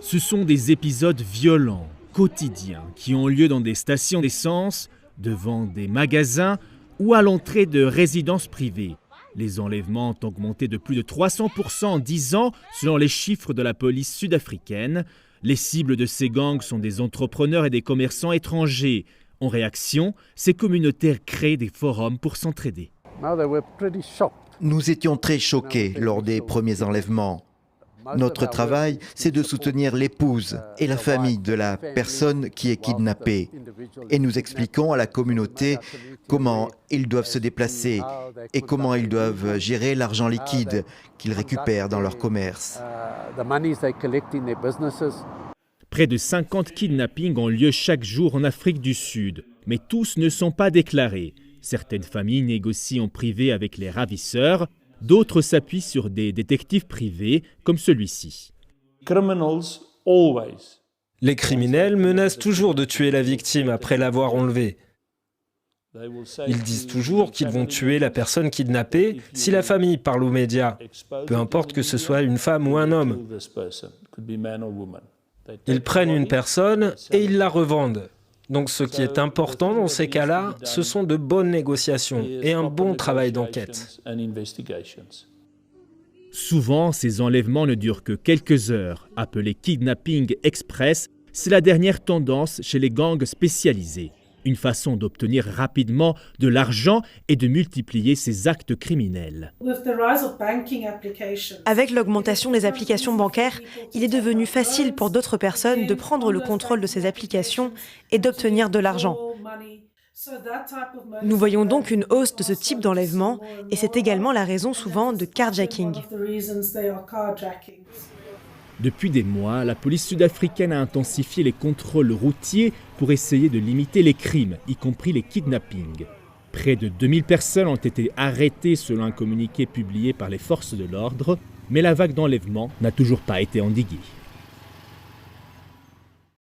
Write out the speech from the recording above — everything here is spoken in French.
Ce sont des épisodes violents, quotidiens, qui ont lieu dans des stations d'essence, devant des magasins ou à l'entrée de résidences privées. Les enlèvements ont augmenté de plus de 300% en 10 ans, selon les chiffres de la police sud-africaine. Les cibles de ces gangs sont des entrepreneurs et des commerçants étrangers. En réaction, ces communautaires créent des forums pour s'entraider. Nous étions très choqués lors des premiers enlèvements. Notre travail, c'est de soutenir l'épouse et la famille de la personne qui est kidnappée. Et nous expliquons à la communauté comment ils doivent se déplacer et comment ils doivent gérer l'argent liquide qu'ils récupèrent dans leur commerce. Près de 50 kidnappings ont lieu chaque jour en Afrique du Sud, mais tous ne sont pas déclarés. Certaines familles négocient en privé avec les ravisseurs, d'autres s'appuient sur des détectives privés comme celui-ci. Les criminels menacent toujours de tuer la victime après l'avoir enlevée. Ils disent toujours qu'ils vont tuer la personne kidnappée si la famille parle aux médias, peu importe que ce soit une femme ou un homme. Ils prennent une personne et ils la revendent. Donc ce qui est important dans ces cas-là, ce sont de bonnes négociations et un bon travail d'enquête. Souvent, ces enlèvements ne durent que quelques heures. Appelé kidnapping express, c'est la dernière tendance chez les gangs spécialisés. Une façon d'obtenir rapidement de l'argent et de multiplier ces actes criminels. Avec l'augmentation des applications bancaires, il est devenu facile pour d'autres personnes de prendre le contrôle de ces applications et d'obtenir de l'argent. Nous voyons donc une hausse de ce type d'enlèvement et c'est également la raison souvent de carjacking. Depuis des mois, la police sud-africaine a intensifié les contrôles routiers pour essayer de limiter les crimes, y compris les kidnappings. Près de 2000 personnes ont été arrêtées selon un communiqué publié par les forces de l'ordre, mais la vague d'enlèvements n'a toujours pas été endiguée.